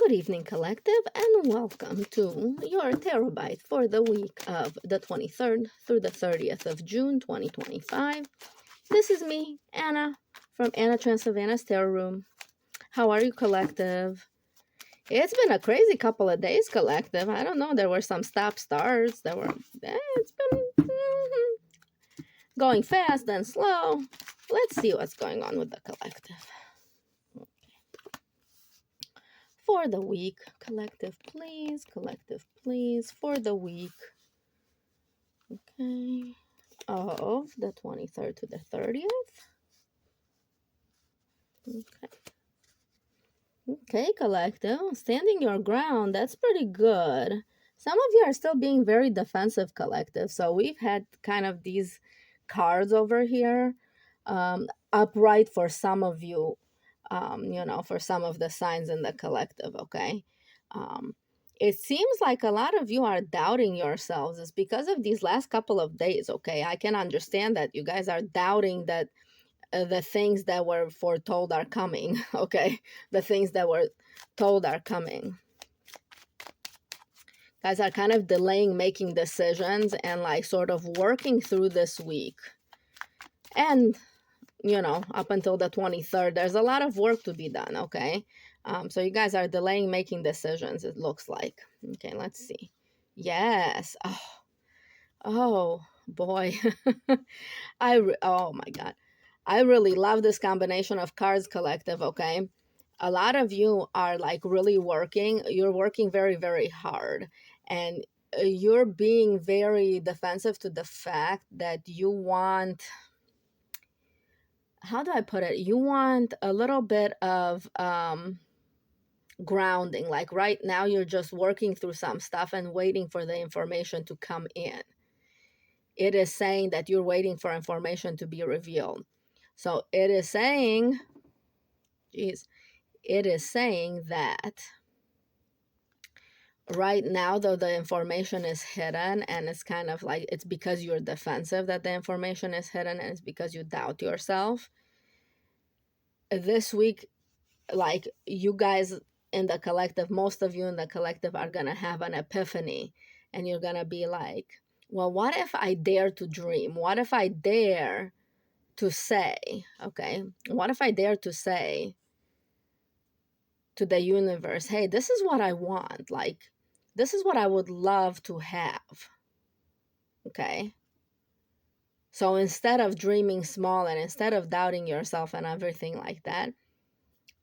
Good evening, Collective, and welcome to your Terabyte for the week of the 23rd through the 30th of June 2025. This is me, Anna, from Anna Transylvania's Tarot Room. How are you, Collective? It's been a crazy couple of days, Collective. I don't know, there were some stop-starts. It's been going fast and slow. Let's see what's going on with the Collective. For the week, collective, please, for the week, okay, of the 23rd to the 30th. Okay, collective, standing your ground, that's pretty good. Some of you are still being very defensive, collective, so we've had kind of these cards over here upright for some of you, for some of the signs in the collective, okay? It seems like a lot of you are doubting yourselves. It's because of these last couple of days, okay? I can understand that you guys are doubting that the things that were foretold are coming, okay? The things that were told are coming. Guys are kind of delaying making decisions and like sort of working through this week. And up until the 23rd, there's a lot of work to be done, okay? So you guys are delaying making decisions, it looks like. Okay, let's see. Yes. Oh boy. Oh my God. I really love this combination of cards, collective, okay? A lot of you are like really working. You're working very, very hard. And you're being very defensive to the fact that you want... how do I put it? You want a little bit of grounding. Like right now, you're just working through some stuff and waiting for the information to come in. It is saying that you're waiting for information to be revealed. So it is saying, it is saying that right now, though, the information is hidden, and it's kind of like, it's because you're defensive that the information is hidden, and it's because you doubt yourself. This week, like you guys in the collective, most of you in the collective are gonna have an epiphany, and you're gonna be like, well, what if I dare to dream? What if I dare to say, okay, what if I dare to say to the universe, hey, this is what I want, like this is what I would love to have, okay? So instead of dreaming small and instead of doubting yourself and everything like that,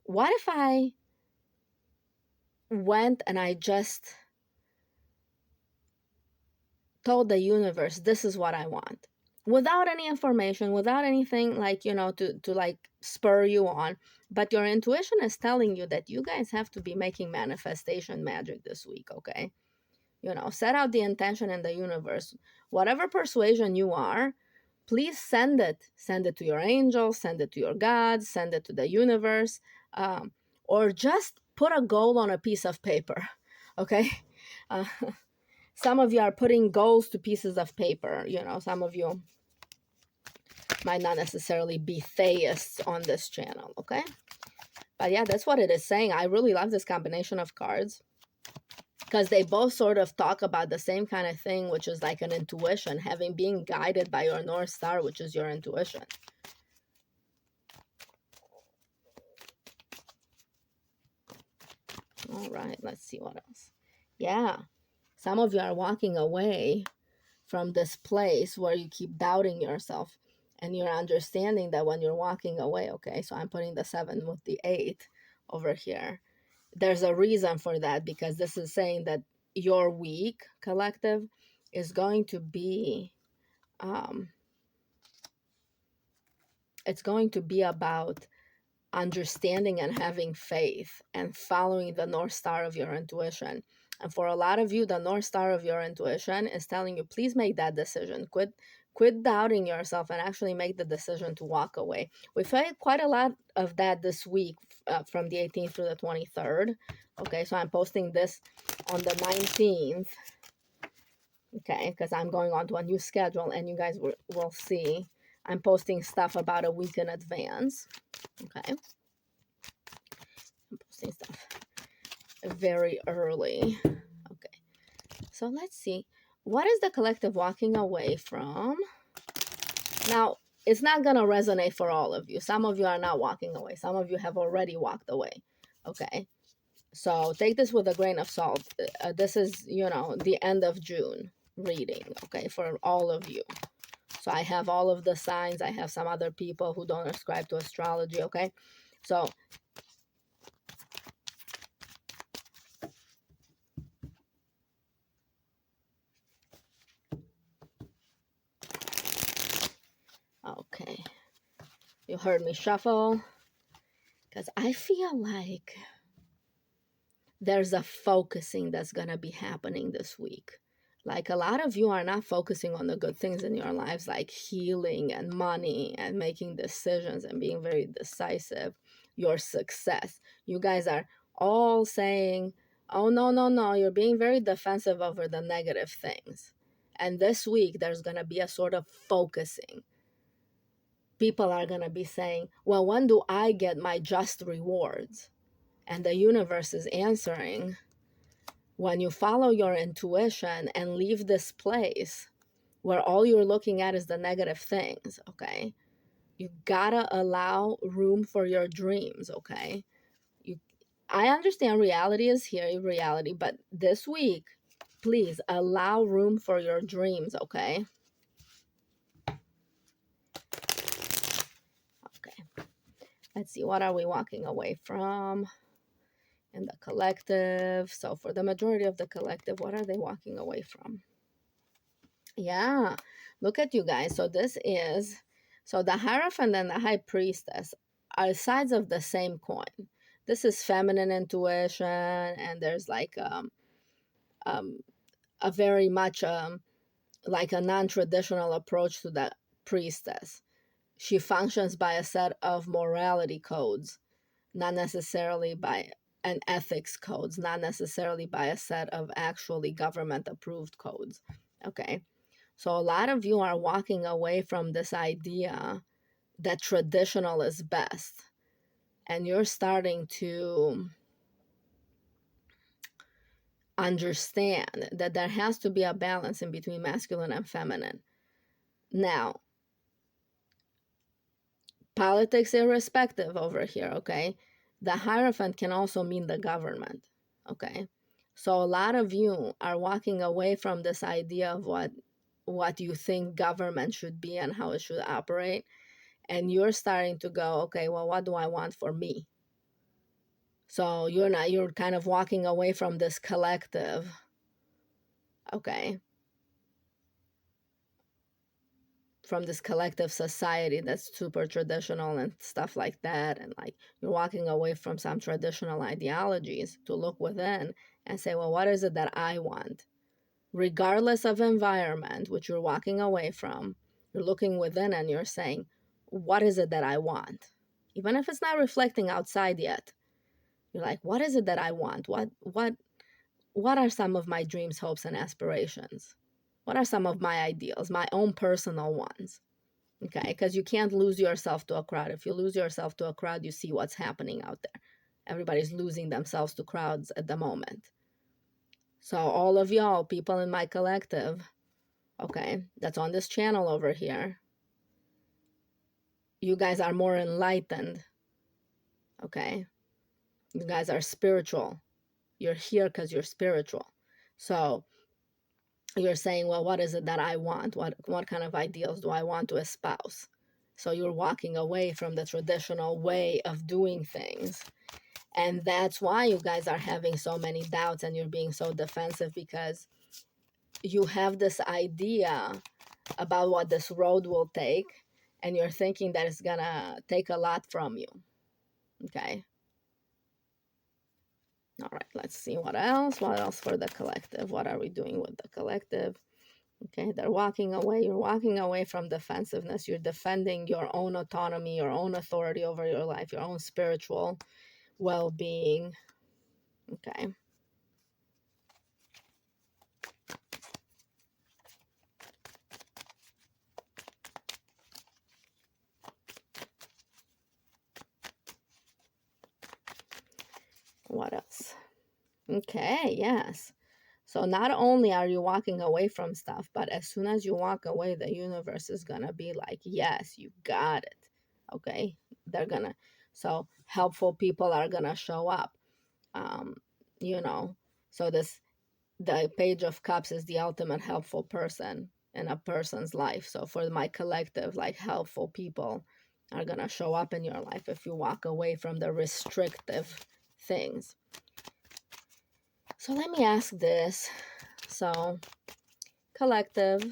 what if I went and I just told the universe, this is what I want, without any information, without anything like, to like spur you on, but your intuition is telling you that you guys have to be making manifestation magic this week, okay? Set out the intention in the universe. Whatever persuasion you are, please send it to your angels, send it to your gods, send it to the universe, or just put a goal on a piece of paper, okay? Some of you are putting goals to pieces of paper. Some of you might not necessarily be theists on this channel, okay? But yeah, that's what it is saying. I really love this combination of cards because they both sort of talk about the same kind of thing, which is like an intuition, being guided by your North Star, which is your intuition. All right, let's see what else. Yeah, some of you are walking away from this place where you keep doubting yourself, and you're understanding that when you're walking away, okay, so I'm putting the 7 with the 8 over here. There's a reason for that, because this is saying that your week, collective, is going to be, it's going to be about understanding and having faith and following the North Star of your intuition. And for a lot of you, the North Star of your intuition is telling you, please make that decision. Quit doubting yourself and actually make the decision to walk away. We've had quite a lot of that this week from the 18th through the 23rd. Okay, so I'm posting this on the 19th. Okay, because I'm going on to a new schedule, and you guys will see I'm posting stuff about a week in advance. Okay. I'm posting stuff. very early. Okay, so let's see. What is the collective walking away from? Now, it's not going to resonate for all of you. Some of you are not walking away. Some of you have already walked away. Okay, so take this with a grain of salt. This is, the end of June reading, okay, for all of you. So I have all of the signs. I have some other people who don't ascribe to astrology, okay? So okay, you heard me shuffle, because I feel like there's a focusing that's going to be happening this week. Like, a lot of you are not focusing on the good things in your lives, like healing and money and making decisions and being very decisive, your success. You guys are all saying, oh, no, no, no, you're being very defensive over the negative things. And this week, there's going to be a sort of focusing. People are going to be saying, well, when do I get my just rewards? And the universe is answering, when you follow your intuition and leave this place where all you're looking at is the negative things, okay? You gotta allow room for your dreams, okay? I understand reality is here, reality, but this week, please allow room for your dreams, okay? Okay. Let's see, what are we walking away from in the collective? So for the majority of the collective, what are they walking away from? Yeah, look at you guys. So the Hierophant and the High Priestess are sides of the same coin. This is feminine intuition, and there's like um a very much like a non-traditional approach to the priestess. She functions by a set of morality codes, not necessarily by an ethics codes, not necessarily by a set of actually government approved codes. Okay. So a lot of you are walking away from this idea that traditional is best. And you're starting to understand that there has to be a balance in between masculine and feminine. Now, politics irrespective over here, okay? The Hierophant can also mean the government, okay? So a lot of you are walking away from this idea of what you think government should be and how it should operate, and you're starting to go, okay, well, what do I want for me? So you're kind of walking away from this collective, okay, from this collective society that's super traditional and stuff like that. And like, you're walking away from some traditional ideologies to look within and say, well, what is it that I want? Regardless of environment, which you're walking away from, you're looking within and you're saying, what is it that I want? Even if it's not reflecting outside yet, you're like, what is it that I want? What are some of my dreams, hopes, and aspirations? What are some of my ideals, my own personal ones? Okay, because you can't lose yourself to a crowd. If you lose yourself to a crowd, you see what's happening out there. Everybody's losing themselves to crowds at the moment. So all of y'all, people in my collective, okay, that's on this channel over here, you guys are more enlightened, okay? You guys are spiritual. You're here because you're spiritual. So you're saying, well, what is it that I want? What kind of ideals do I want to espouse? So you're walking away from the traditional way of doing things. And that's why you guys are having so many doubts and you're being so defensive, because you have this idea about what this road will take, and you're thinking that it's gonna take a lot from you. Okay. All right, let's see what else. What else for the collective? What are we doing with the collective? Okay, they're walking away. You're walking away from defensiveness. You're defending your own autonomy, your own authority over your life, your own spiritual well-being. Okay. What else? Okay, yes. So not only are you walking away from stuff, but as soon as you walk away, the universe is gonna be like, yes, you got it. Okay? They're gonna, so helpful people are gonna show up. Um, you know, so the Page of Cups is the ultimate helpful person in a person's life. So for my collective, like helpful people are gonna show up in your life if you walk away from the restrictive things. So let me ask this. So collective.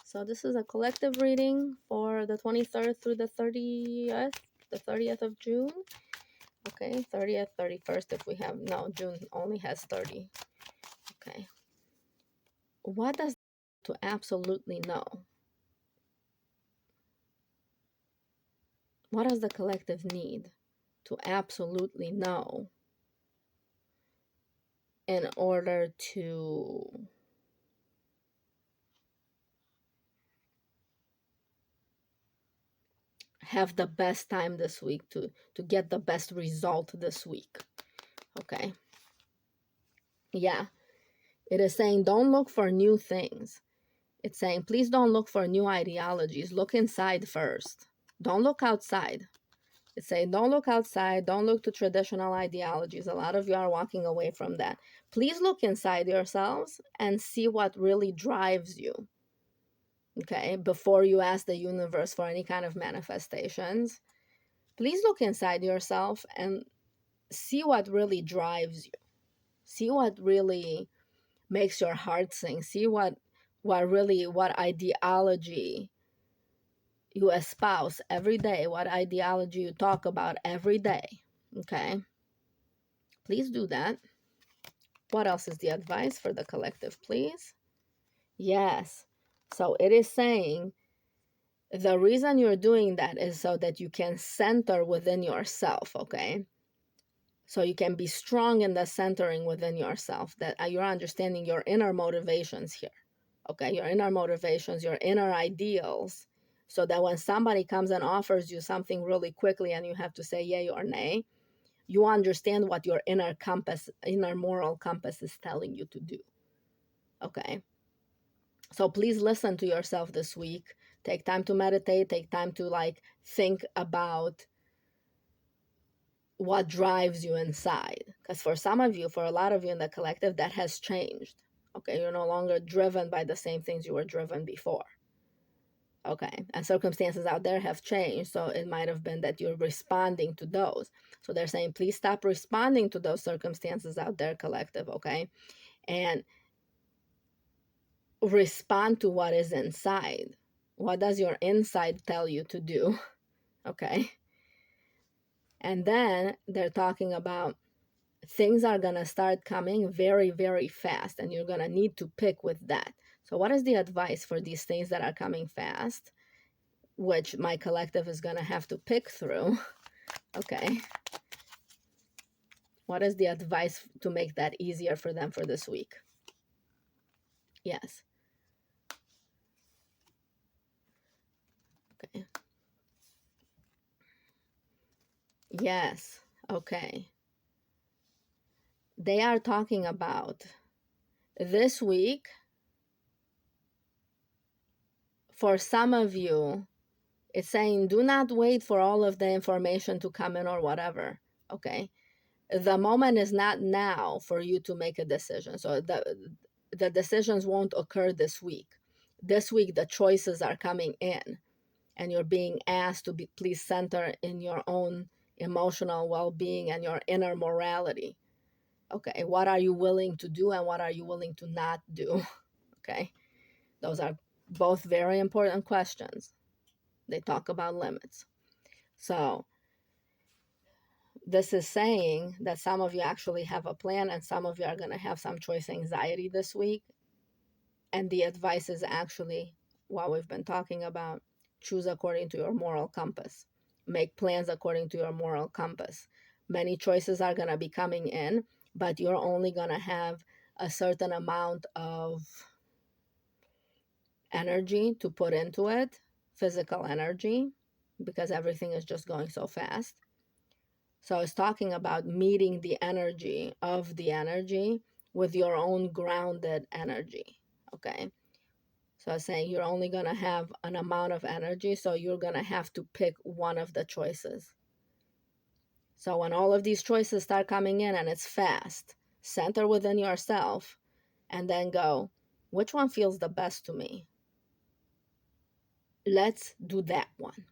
So this is a collective reading for the 23rd through the 30th of June. Okay, 30th, 31st if we have, no, June only has 30. Okay. What does to absolutely know? What does the collective need to absolutely know in order to have the best time this week, to get the best result this week? Okay. Yeah. It is saying don't look for new things. It's saying please don't look for new ideologies. Look inside first. Don't look outside. It's saying don't look outside. Don't look to traditional ideologies. A lot of you are walking away from that. Please look inside yourselves and see what really drives you. Okay, before you ask the universe for any kind of manifestations, please look inside yourself and see what really drives you. See what really makes your heart sing. See what ideology you espouse every day, what ideology you talk about every day. Okay, please do that. What else is the advice for the collective, please? Yes. So it is saying the reason you're doing that is so that you can center within yourself, okay? So you can be strong in the centering within yourself, that you're understanding your inner motivations here, okay? Your inner motivations, your inner ideals, so that when somebody comes and offers you something really quickly and you have to say yay or nay, you understand what your inner moral compass is telling you to do, okay? So please listen to yourself this week. Take time to meditate, take time to like think about what drives you inside. Because for some of you, for a lot of you in the collective, that has changed. Okay, you're no longer driven by the same things you were driven before. Okay, and circumstances out there have changed. So it might have been that you're responding to those. So they're saying, please stop responding to those circumstances out there, collective. Okay, and respond to what is inside. What does your inside tell you to do? Okay. And then they're talking about things are going to start coming very, very fast, and you're going to need to pick with that. So, what is the advice for these things that are coming fast, which my collective is going to have to pick through? Okay. What is the advice to make that easier for them for this week? Yes. Okay. Yes. Okay. They are talking about this week. For some of you, it's saying do not wait for all of the information to come in or whatever. Okay. The moment is not now for you to make a decision. So the decisions won't occur this week. This week, the choices are coming in, and you're being asked to be please center in your own emotional well-being and your inner morality. Okay. What are you willing to do and what are you willing to not do? Okay. Those are both very important questions. They talk about limits. So this is saying that some of you actually have a plan and some of you are going to have some choice anxiety this week. And the advice is actually what we've been talking about. Choose according to your moral compass. Make plans according to your moral compass. Many choices are going to be coming in, but you're only going to have a certain amount of energy to put into it, physical energy, because everything is just going so fast. So it's talking about meeting the energy of the energy with your own grounded energy. Okay. So it's saying you're only going to have an amount of energy, so you're going to have to pick one of the choices. So when all of these choices start coming in and it's fast, center within yourself and then go, which one feels the best to me? Let's do that one.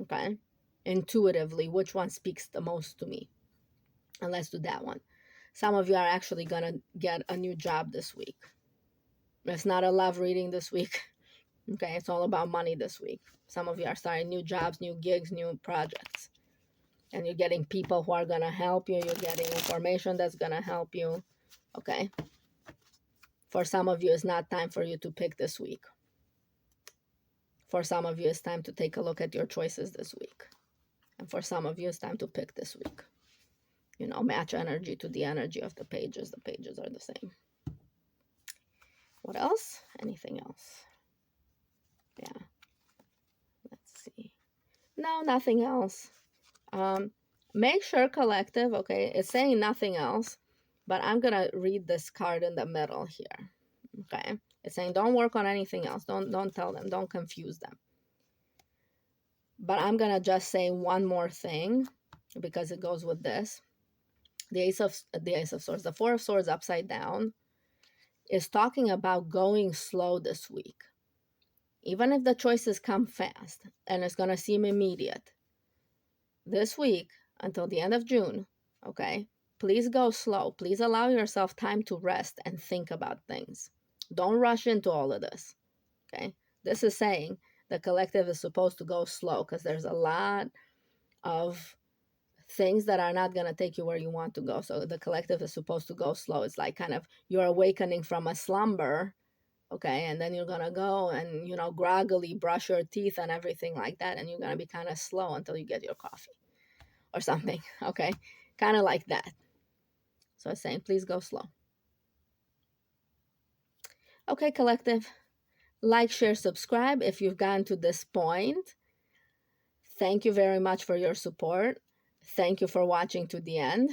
Okay. Intuitively, which one speaks the most to me? And let's do that one. Some of you are actually going to get a new job this week. It's not a love reading this week. Okay. It's all about money this week. Some of you are starting new jobs, new gigs, new projects. And you're getting people who are going to help you. You're getting information that's going to help you. Okay. For some of you, it's not time for you to pick this week. For some of you, it's time to take a look at your choices this week. And for some of you, it's time to pick this week. You know, match energy to the energy of the pages. The pages are the same. What else? Anything else? Yeah. Let's see. No, nothing else. Make sure, collective, okay, it's saying nothing else, but I'm going to read this card in the middle here. Okay. It's saying don't work on anything else. Don't tell them. Don't confuse them. But I'm going to just say one more thing because it goes with this. The Ace of Swords, the Four of Swords upside down is talking about going slow this week. Even if the choices come fast and it's going to seem immediate, this week until the end of June, okay, please go slow. Please allow yourself time to rest and think about things. Don't rush into all of this, okay? This is saying the collective is supposed to go slow because there's a lot of things that are not going to take you where you want to go. So the collective is supposed to go slow. It's like kind of you're awakening from a slumber, okay, and then you're going to go and, you know, groggily brush your teeth and everything like that, and you're going to be kind of slow until you get your coffee or something, okay? Kind of like that. So I'm saying, please go slow. Okay, collective. Like, share, subscribe if you've gotten to this point. Thank you very much for your support. Thank you for watching to the end.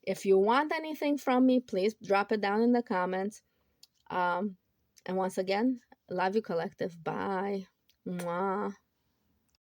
If you want anything from me, please drop it down in the comments. And once again, love you, collective. Bye. Mwah.